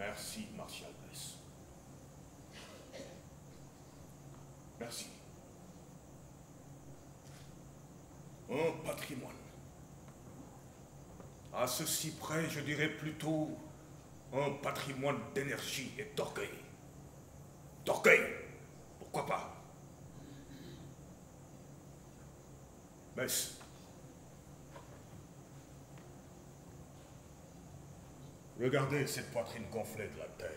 Merci, Martial Bess. Merci. Un patrimoine. À ceci près, je dirais plutôt un patrimoine d'énergie et d'orgueil. D'orgueil, pourquoi pas? Bess. Regardez cette poitrine gonflée de la terre.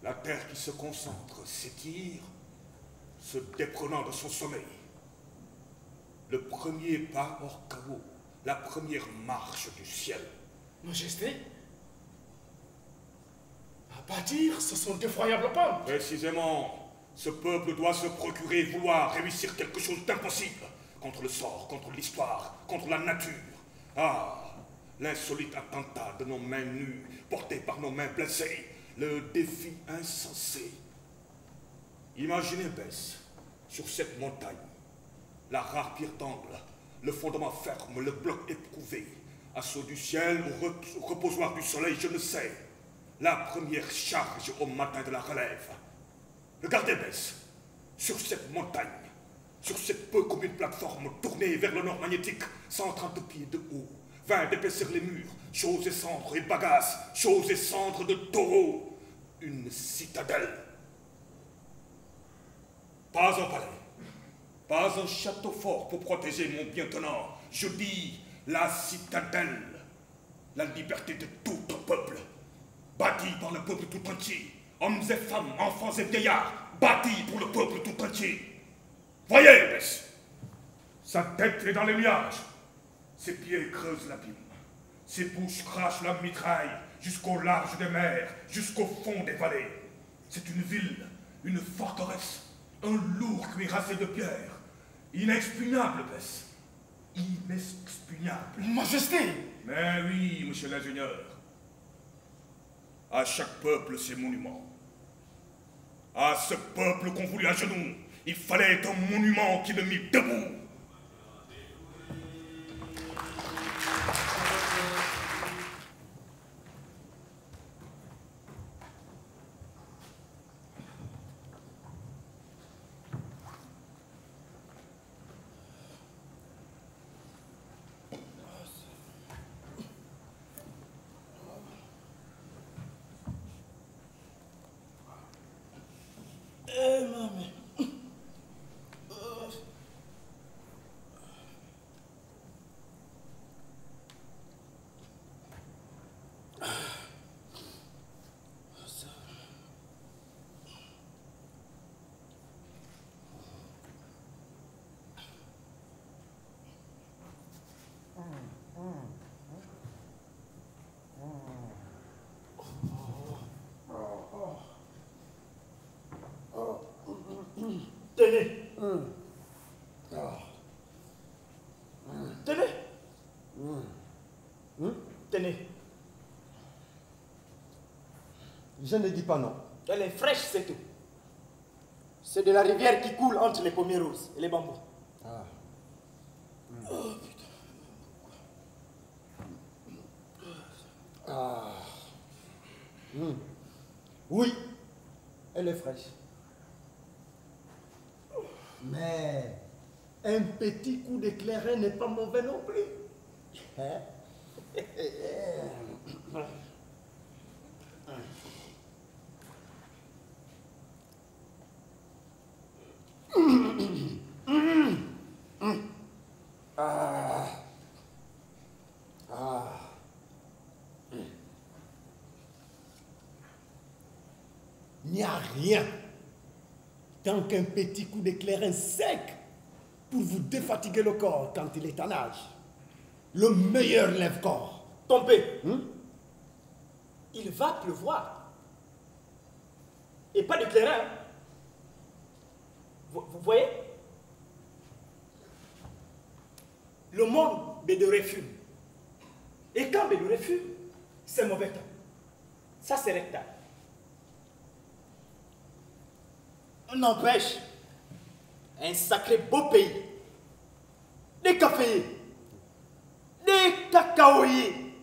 La terre qui se concentre, s'étire, se déprenant de son sommeil. Le premier pas hors chaos, la première marche du ciel. Majesté, à bâtir, ce sont d'effroyables pentes. Précisément, ce peuple doit se procurer, vouloir réussir quelque chose d'impossible. Contre le sort, contre l'histoire, contre la nature. Ah, l'insolite attentat de nos mains nues, porté par nos mains blessées. Le défi insensé. Imaginez, Bess, sur cette montagne, la rare pierre d'angle, le fondement ferme, le bloc éprouvé, assaut du ciel ou reposoir du soleil, je ne sais. La première charge au matin de la relève. Regardez, Bess, sur cette montagne, sur cette peu comme une plateforme tournée vers le nord magnétique, 130 pieds de haut, 20 d'épaissir les murs, choses et cendres et bagages, choses et cendres de taureaux, une citadelle. Pas un palais, pas un château fort pour protéger mon bien tenant. Je dis la citadelle, la liberté de tout un peuple, bâtie par le peuple tout entier, hommes et femmes, enfants et vieillards, bâtie pour le peuple tout entier. Voyez, Bess, sa tête est dans les nuages, ses pieds creusent l'abîme, ses bouches crachent la mitraille jusqu'au large des mers, jusqu'au fond des vallées. C'est une ville, une forteresse, un lourd cuirassé de pierre, inexpugnable, Bess, inexpugnable. Majesté! Mais oui, monsieur l'ingénieur. À chaque peuple ses monuments. À ce peuple qu'on voulut à genoux, il fallait un monument qui le mit debout. Tenez. Tenez. Tenez. Je ne dis pas non. Elle est fraîche, c'est tout. C'est de la rivière qui coule entre les pommiers roses et les bambous. Ah. Oh, putain. Ah. Oui, elle est fraîche. Mais un petit coup d'éclaireur n'est pas mauvais non plus. Hein? Ah. Ah. Il n'y a rien tant qu'un petit coup d'éclaireur sec pour vous défatiguer le corps quand il est en âge. Le meilleur lève-corps. Tompé. Il va pleuvoir. Et pas d'éclaireur. Vous voyez? Le monde bédorait fume. Et quand bédorait fume, c'est mauvais temps. Ça, c'est rectal. N'empêche, un sacré beau pays. Des caféiers, des cacaoyers,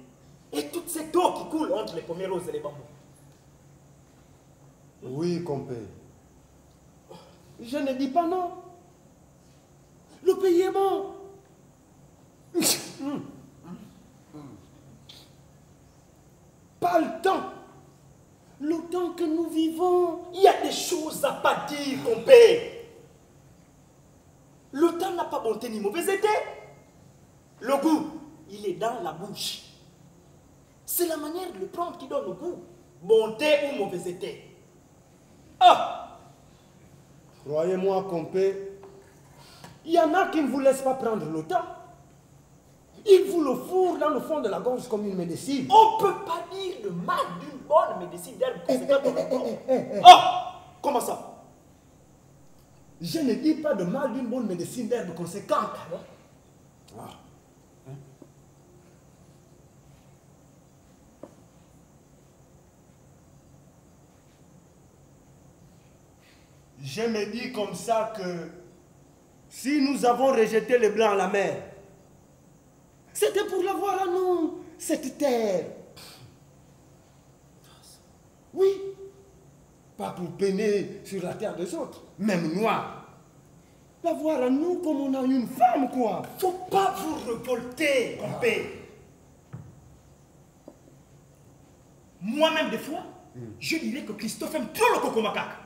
et toute cette eau qui coule entre les pommiers roses et les bambous. Oui, compé. Je ne dis pas non. Le pays est bon. Pas le temps. Le temps que nous vivons. Il y a des choses à pas dire, compé. Le temps n'a pas bonté ni mauvaise été. Le goût, il est dans la bouche. C'est la manière de le prendre qui donne le goût. Bonté ou mauvaise été. Ah! Croyez-moi, compé, il y en a qui ne vous laissent pas prendre le temps. Ils vous le fourrent dans le fond de la gorge comme une médecine. On ne peut pas dire le mal d'une bonne médecine d'herbe conséquente dans le corps. Ah! Comment ça? Je ne dis pas de mal d'une bonne médecine d'herbe conséquente. Ah. Hein? Je me dis comme ça que si nous avons rejeté les Blancs à la mer, c'était pour l'avoir à nous, cette terre. Oui, pas pour peiner sur la terre des autres, même noir. L'avoir à nous comme on a une femme, quoi. Faut pas vous révolter, compé. Moi-même, des fois, je dirais que Christophe aime trop le coco macaque.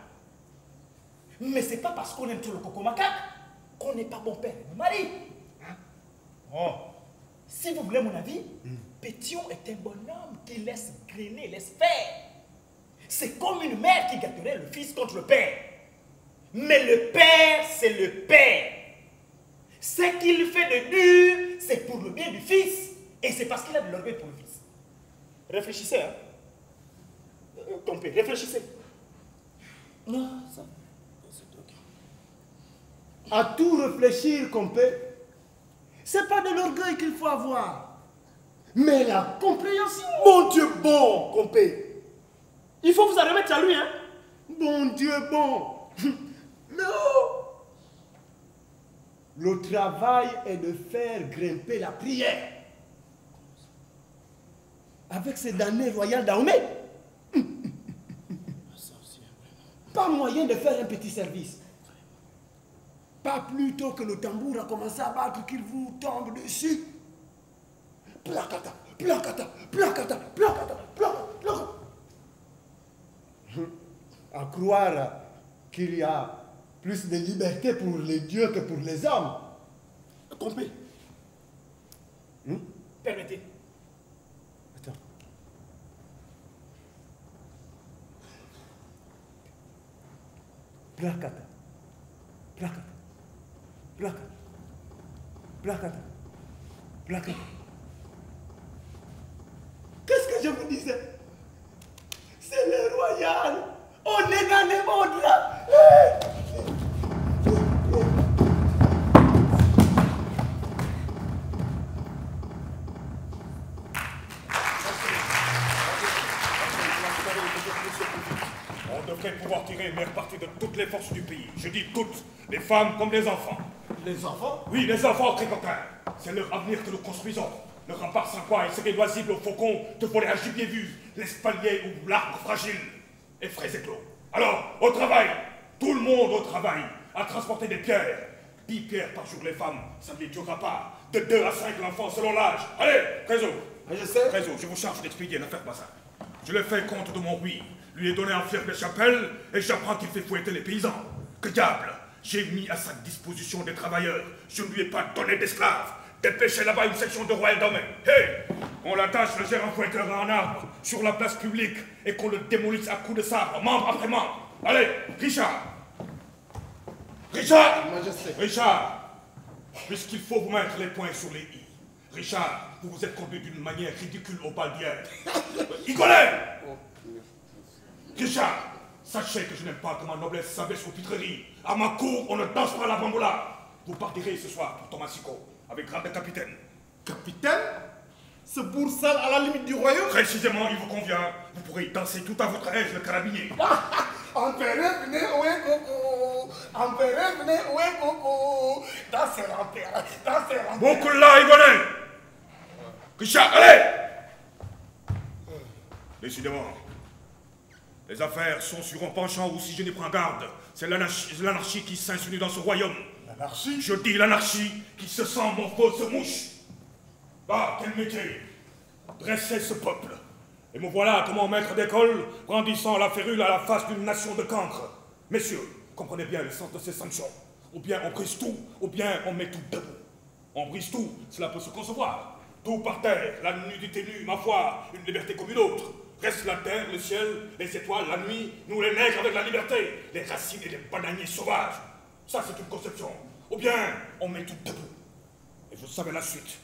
Mais c'est pas parce qu'on aime trop le coco macaque qu'on n'est pas bon père et bon mari. Oh. Si vous voulez mon avis, Pétion est un bonhomme qui laisse grainer, laisse faire. C'est comme une mère qui gâterait le fils contre le père. Mais le père, c'est le père. Ce qu'il fait de dur, c'est pour le bien du fils. Et c'est parce qu'il a de l'orgueil pour le fils. Réfléchissez, hein. Compé, réfléchissez. Non, ça, c'est ok. À tout réfléchir, compé, c'est pas de l'orgueil qu'il faut avoir, mais la compréhension. Mon Dieu bon, compé. Il faut vous en remettre à lui, hein. Bon Dieu bon. Non. Le travail est de faire grimper la prière. Avec ces damnés royales Dahomey. Pas moyen de faire un petit service. Pas plus tôt que le tambour a commencé à battre qu'il vous tombe dessus. Placata, placata, placata, placata, placata. À croire qu'il y a plus de liberté pour les dieux que pour les hommes. Compé. Permettez. Attends. Placata, placata, placata, placata, placata. Qu'est-ce que je vous disais? C'est le royal. On est dans le monde là. On devrait pouvoir tirer une meilleure partie de toutes les forces du pays. Je dis toutes, les femmes comme les enfants. Les enfants? Oui, les enfants, Tricotin. C'est leur avenir que nous construisons. Le rempart sans quoi il serait loisible aux faucons de voler à gibier vu, l'espalier ou l'arbre fragile. Et frais éclos. Alors, au travail. Tout le monde au travail. À transporter des pierres. 10 pierres par jour les femmes, ça ne les durera pas. De 2 à 5 l'enfant selon l'âge. Allez, Trésor. Je sais. Trésor, je vous charge d'expédier l'affaire Bazin. Je le fais compte de mon oui. Lui ai donné un fier de chapelle et j'apprends qu'il fait fouetter les paysans. Que diable! J'ai mis à sa disposition des travailleurs. Je ne lui ai pas donné d'esclaves. Dépêchez là-bas une section de royal domaine. Hey! On l'attache le gérant fouetteur à un arbre sur la place publique et qu'on le démolisse à coups de sabre, membre après membre. Allez, Richard! Richard! Richard! Puisqu'il faut vous mettre les points sur les i. Richard, vous vous êtes conduit d'une manière ridicule au bal d'hier. Igolet! Richard, sachez que je n'aime pas que ma noblesse s'abaisse aux pitreries. À ma cour, on ne danse pas la bamboula. Vous partirez ce soir pour Tomasico, avec grade de capitaine. Capitaine? Ce bourg sale à la limite du royaume? Précisément, il vous convient. Vous pourrez danser tout à votre aise le carabinier. Empereur, venez, ouais, coco. Empereur, venez, ouais, coco. Dansez l'empereur, dansez l'empereur. Beaucoup là, Igolet! Richard, allez! Décidément. Les affaires sont sur un penchant où, si je n'y prends garde, c'est l'anarchie qui s'insinue dans ce royaume. L'anarchie? Je dis l'anarchie qui se sent mon fausse mouche. Ah, quel métier! Dresser ce peuple. Et me voilà comme un maître d'école, brandissant la férule à la face d'une nation de cancres. Messieurs, comprenez bien le sens de ces sanctions. Ou bien on brise tout, ou bien on met tout debout. On brise tout, cela peut se concevoir. Tout par terre, la nudité nue, ma foi, une liberté comme une autre. Reste la terre, le ciel, les étoiles, la nuit, nous les nègres avec la liberté, les racines et les bananiers sauvages. Ça, c'est une conception. Ou bien, on met tout debout. Et vous savez la suite.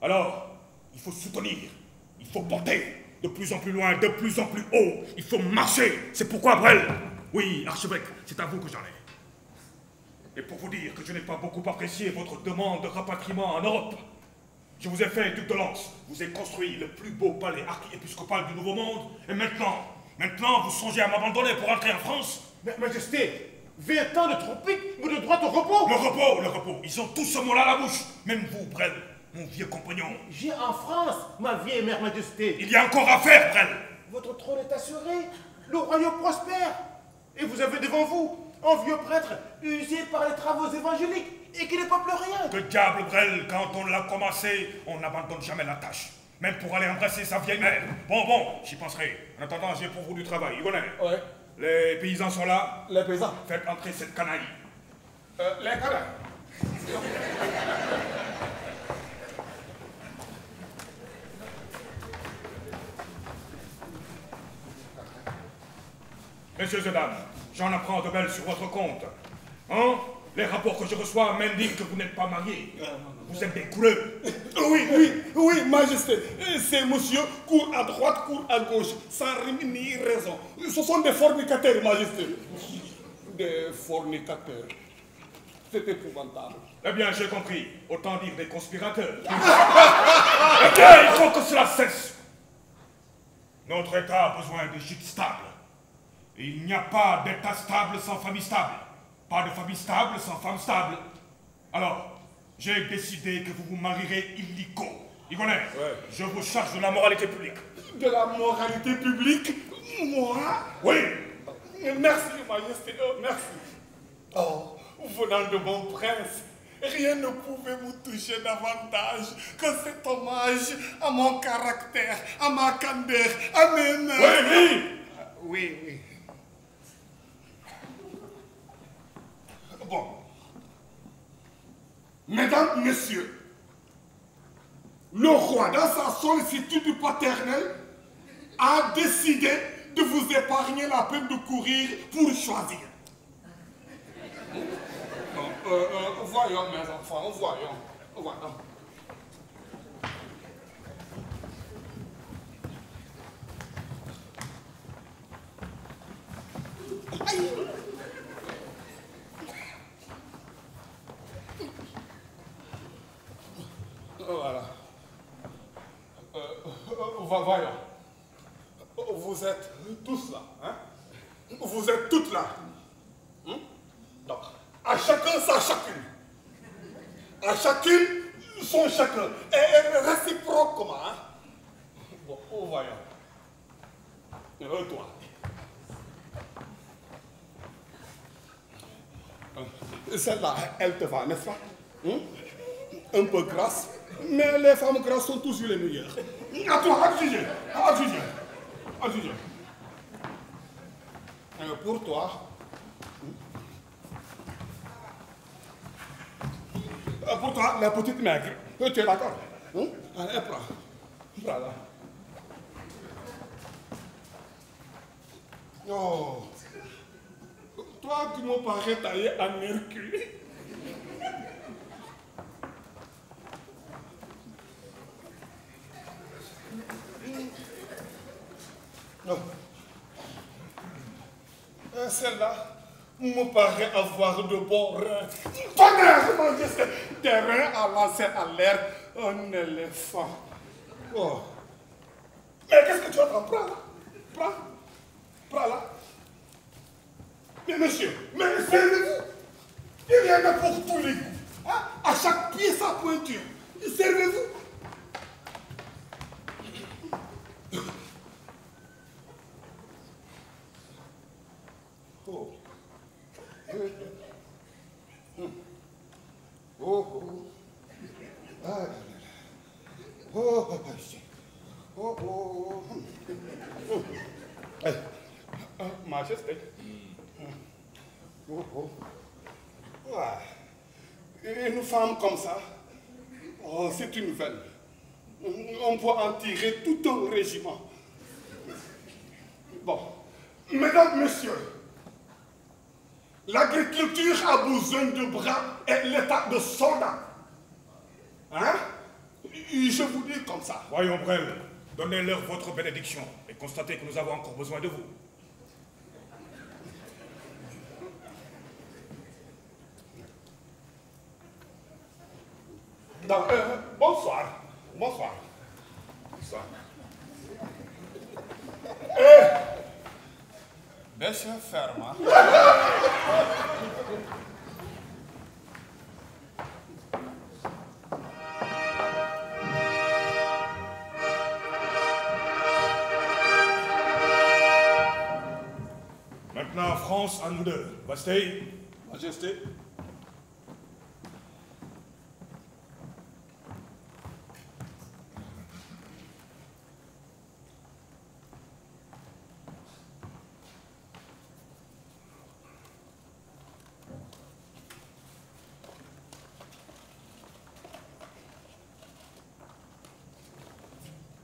Alors, il faut soutenir, il faut porter, de plus en plus loin, de plus en plus haut. Il faut marcher. C'est pourquoi, Brel, oui, archevêque, c'est à vous que j'en ai. Et pour vous dire que je n'ai pas beaucoup apprécié votre demande de rapatriement en Europe, je vous ai fait duc de Lens, vous ai construit le plus beau palais archiépiscopal du Nouveau Monde, et maintenant, vous songez à m'abandonner pour entrer en France? Majesté, 20 ans de tropique, mais de droit au repos? Le repos, ils ont tous ce mot-là à la bouche, même vous, Brel, mon vieux compagnon. J'ai en France, ma vieille mère Majesté. Il y a encore à faire, Brel. Votre trône est assuré, le royaume prospère, et vous avez devant vous un vieux prêtre usé par les travaux évangéliques et qui ne peuple rien. Que diable, Brel, quand on l'a commencé, on n'abandonne jamais la tâche. Même pour aller embrasser sa vieille mère. Bon, j'y penserai. En attendant, j'ai pour vous du travail. Ygonais. Ouais. Les paysans sont là. Les paysans. Faites entrer cette canaille. Les canailles. Messieurs et dames, j'en apprends de belles sur votre compte. Hein? Les rapports que je reçois m'indiquent que vous n'êtes pas mariés. Vous êtes des coureux. Oui, Majesté. Ces messieurs courent à droite, courent à gauche, sans rime ni raison. Ce sont des fornicateurs, Majesté. Des fornicateurs. C'est épouvantable. Eh bien, j'ai compris. Autant dire des conspirateurs. Eh bien, il faut que cela cesse. Notre État a besoin de gîtes stables. Et il n'y a pas d'État stable sans famille stable. Pas de famille stable sans femme stable. Alors, j'ai décidé que vous vous marierez illico. Ygonais, je vous charge de la moralité publique. De la moralité publique? Moi? Oui. Merci, Majesté, merci. Oh, venant de mon prince, rien ne pouvait vous toucher davantage que cet hommage à mon caractère, à ma candeur, à mes mains. Oui. Bon. Mesdames, Messieurs, le roi, dans sa sollicitude paternelle, a décidé de vous épargner la peine de courir pour choisir. Voyons, mes enfants, voyons. Voilà. Voyons. Vous êtes tous là, hein? Vous êtes toutes là. Donc, à chacun sa chacune. À chacune son chacun. Et réciproquement, hein? Bon, voyons. Toi. Celle-là, elle te va, n'est-ce pas? Un peu grasse, mais les femmes grasses sont toujours les meilleures. À toi, à juger. Pour toi, la petite maigre. Tu es d'accord? Allez, prends là. Oh. Toi, tu me parais taillé en Hercule. Non. Celle-là me paraît avoir de bons reins. Tonnerre, Majesté! Des reins à lancer à l'air un éléphant. Oh. Mais qu'est-ce que tu attends? Prends là. Mais monsieur, mais servez-vous. Il y en a pour tous les goûts. Hein? À chaque pied sa pointure. Servez-vous. Oh. Oh, oh. Ah, oh, oh, oh. Majesté. Oh, oh. Ah. Une femme comme ça, oh, c'est une veine. On peut en tirer tout un régiment. Bon, mesdames, messieurs, l'agriculture a besoin de bras et l'état de soldats. Hein? Je vous dis comme ça. Voyons, Brel, donnez-leur votre bénédiction et constatez que nous avons encore besoin de vous. Bonsoir. Bonsoir. Bonsoir. Deixa ferma. Maintenant, France, à nous deux. Bastille. Majesté.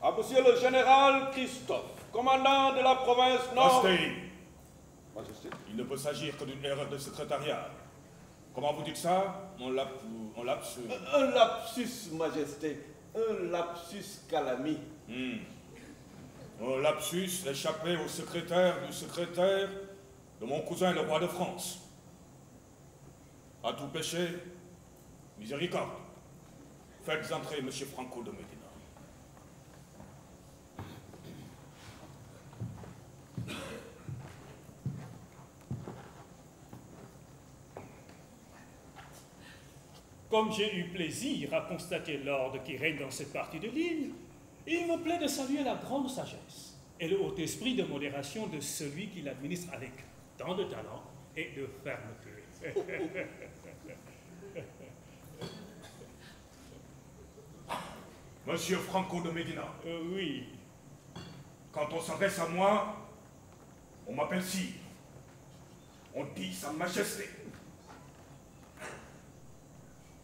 À Monsieur le général Christophe, commandant de la province Nord. Bastille. Majesté. Il ne peut s'agir que d'une erreur de secrétariat. Comment vous dites ça? On lapsus. Un lapsus, Majesté. Un lapsus calami. Un lapsus échappé au secrétaire de mon cousin le roi de France. À tout péché, miséricorde. Faites entrer M. Franco de Medina. Comme j'ai eu plaisir à constater l'ordre qui règne dans cette partie de l'île, il me plaît de saluer la grande sagesse et le haut esprit de modération de celui qui l'administre avec tant de talent et de fermeté. Monsieur Franco de Medina. Oui. Quand on s'adresse à moi, on m'appelle sire. On dit Sa Majesté.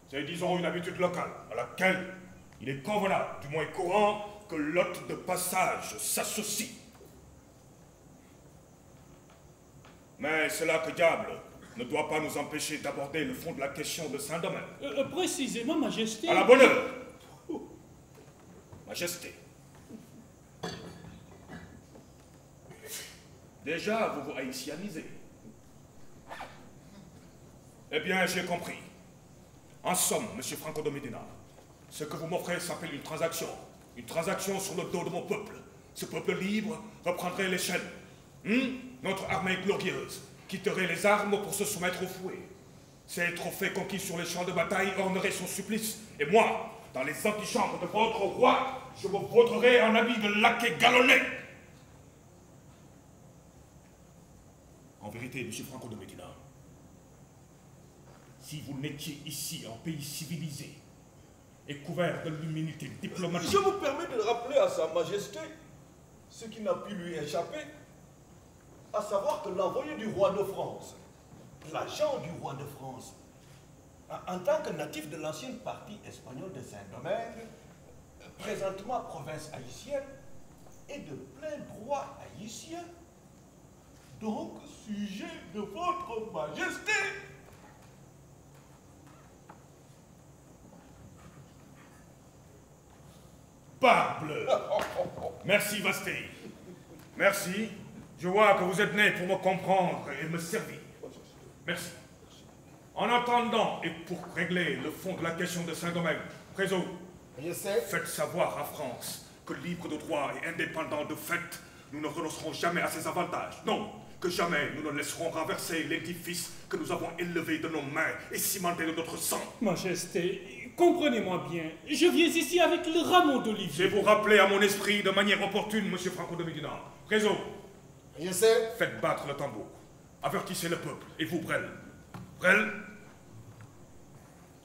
C'est, disons, une habitude locale à laquelle il est convenable, du moins courant, que l'hôte de passage s'associe. Mais cela, que diable, ne doit pas nous empêcher d'aborder le fond de la question de Saint-Domingue. Précisément, Majesté. À la bonne heure. Majesté. Déjà, vous vous haïtianisez. Eh bien, j'ai compris. En somme, Monsieur Franco de Medina, ce que vous m'offrez s'appelle une transaction. Une transaction sur le dos de mon peuple. Ce peuple libre reprendrait les chaînes. Notre armée glorieuse quitterait les armes pour se soumettre au fouet. Ces trophées conquis sur les champs de bataille orneraient son supplice. Et moi, dans les antichambres de votre roi, je me vaudrerai en habit de laquais galonné. En vérité, Monsieur Franco de Medina, si vous n'étiez ici en pays civilisé et couvert de l'immunité diplomatique... Je me permets de rappeler à Sa Majesté ce qui n'a pu lui échapper, à savoir que l'envoyé du roi de France, l'agent du roi de France, en tant que natif de l'ancienne partie espagnole de Saint-Domingue, présentement province haïtienne, est de plein droit haïtien, donc sujet de votre Majesté. Parbleu! Merci, Bastille. Merci. Je vois que vous êtes né pour me comprendre et me servir. Merci. En attendant, et pour régler le fond de la question de Saint-Domingue, Préso, faites savoir à France que libre de droit et indépendant de fait, nous ne renoncerons jamais à ses avantages. Non, que jamais nous ne laisserons renverser l'édifice que nous avons élevé de nos mains et cimenté de notre sang. Majesté, comprenez-moi bien, je viens ici avec le rameau d'olivier. Je vous rappeler à mon esprit de manière opportune, Monsieur Franco de Medina. Préso, faites battre le tambour. avertissez le peuple. Et vous, Brel. Brel,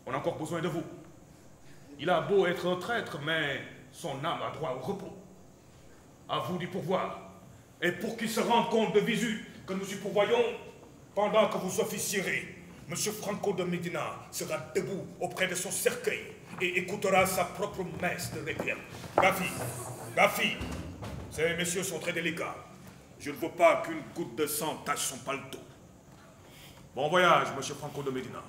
on a encore besoin de vous. Il a beau être un traître, mais son âme a droit au repos. À vous du pourvoir. Et pour qu'il se rende compte de visu que nous y pourvoyons, pendant que vous officierez, M. Franco de Medina sera debout auprès de son cercueil et écoutera sa propre messe de requiem. Gafi, ces messieurs sont très délicats. Je ne veux pas qu'une goutte de sang tache son paletot. Bon voyage, M. Franco de Medina.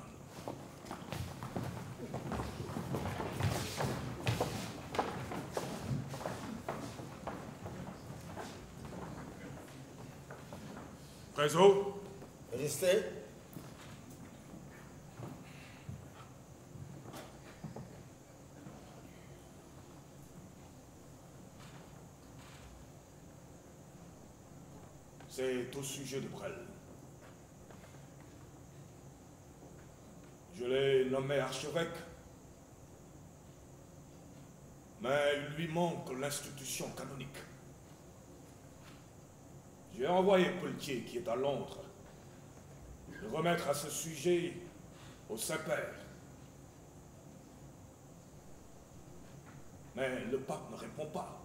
Réseau. Majesté. C'est au sujet de Brel. Je l'ai nommé archevêque, mais il lui manque l'institution canonique. J'ai envoyé Pelletier, qui est à Londres, le remettre à ce sujet au Saint-Père. Mais le pape ne répond pas.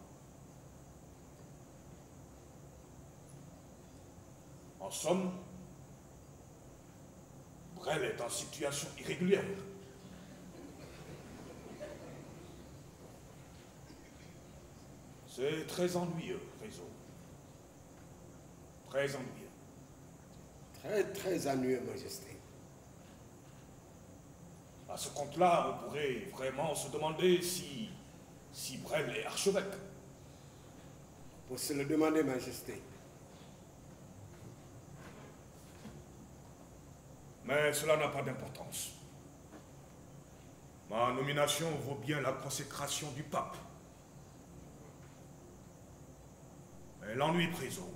En somme, Brel est en situation irrégulière. C'est très ennuyeux, Réseau. Très ennuyeux. Très ennuyeux, Majesté. À ce compte-là, on pourrait vraiment se demander si Brel est archevêque. Pour se le demander, Majesté. Mais cela n'a pas d'importance. Ma nomination vaut bien la consécration du pape. Mais l'ennui, Priso,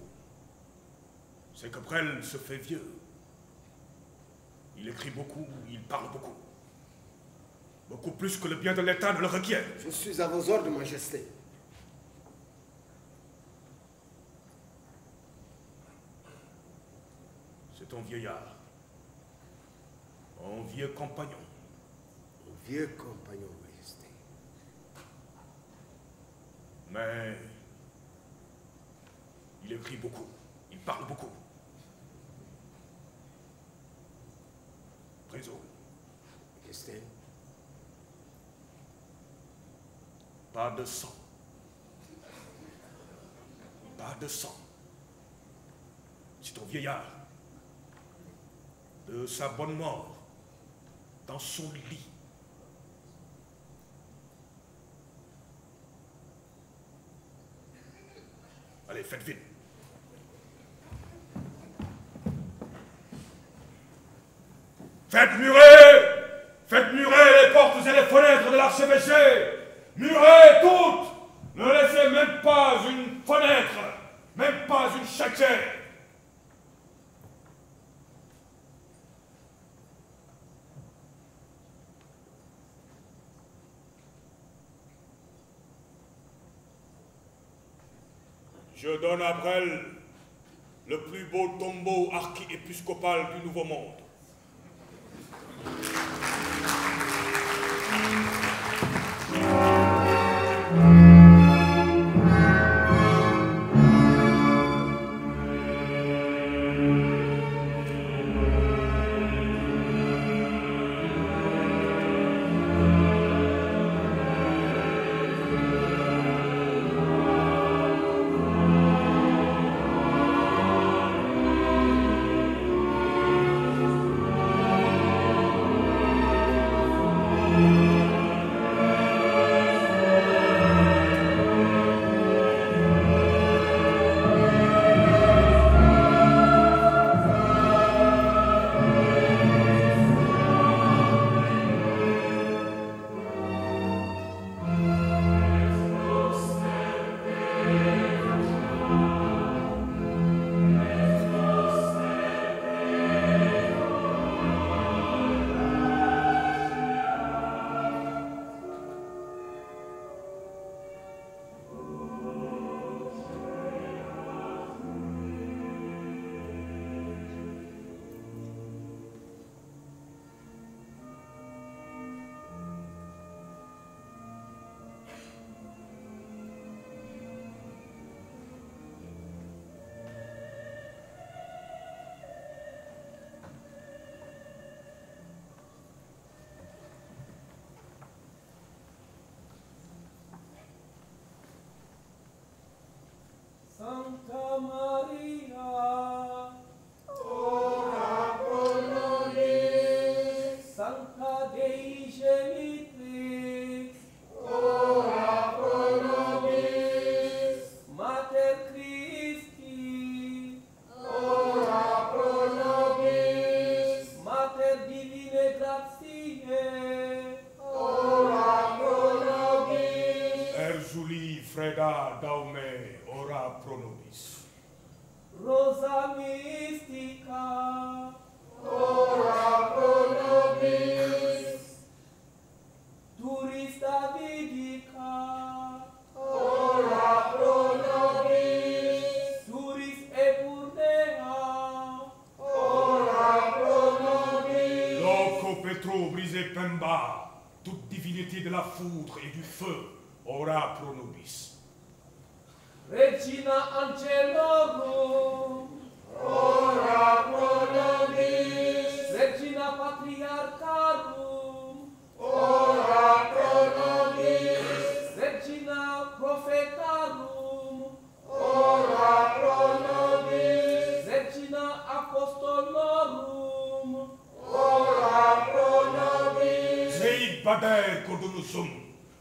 c'est que Brel se fait vieux. Il écrit beaucoup, il parle beaucoup. Beaucoup plus que le bien de l'État ne le requiert. Je suis à vos ordres, Majesté. C'est un vieillard. Un vieux compagnon. Un vieux compagnon, Majesté. Mais il écrit beaucoup, il parle beaucoup. Priso. Majesté. Pas de sang. Pas de sang. C'est un vieillard. De sa bonne mort. Dans son lit. Allez, faites vite. Faites murer les portes et les fenêtres de l'archevêché. Murez toutes. Ne laissez même pas une fenêtre, même pas une chatière. Je donne à Brel le plus beau tombeau archiépiscopal du Nouveau Monde. Pemba, toute divinité de la foudre et du feu, ora pro nobis. Regina Angelorum, ora pro nobis. Regina Patriarcharum, ora pro nobis. Regina Prophetarum, ora pro nobis. Regina Apostolorum, ora pro nobis. Zei Bader Cordonusum.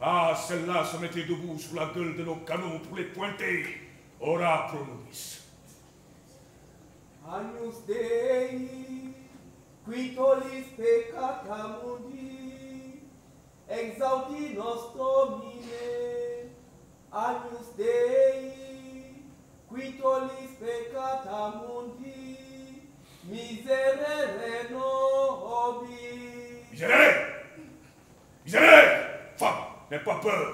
Ah, celle-là se mettait debout sous la gueule de nos canons pour les pointer. Ora pro nobis. Agnus Dei, qui tollis peccata mundi, exaudi nos Domine. Agnus Dei, qui tollis peccata mundi, miserere nobis. Miserere! Miserere! Femme, n'aie pas peur.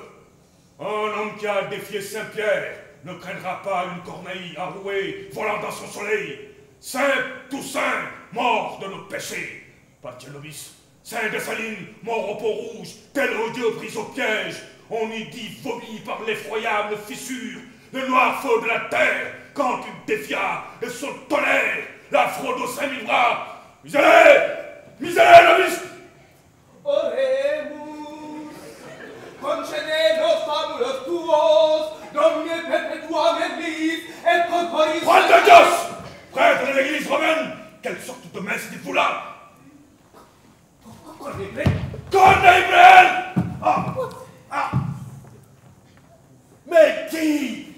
Un homme qui a défié Saint-Pierre ne craindra pas une corneille enrouée volant dans son soleil. Saint Toussaint, mort de nos péchés. Patia nobis. Saint Dessalines, mort au Pont-Rouge, tel odieux pris au piège. On y dit vomi par l'effroyable fissure, le noir feu de la terre, quand il défia de son tonnerre la fraude aux 5000 bras. Miserere! Miserere nobis! Oremus, concede nos fabulos tuos, Domine perpetuam et vis, et corporis... Prends de Dios! Prêtre de l'église romaine, quelle sorte de messe dites-vous là? Corneille! Ah! Ah! Mais qui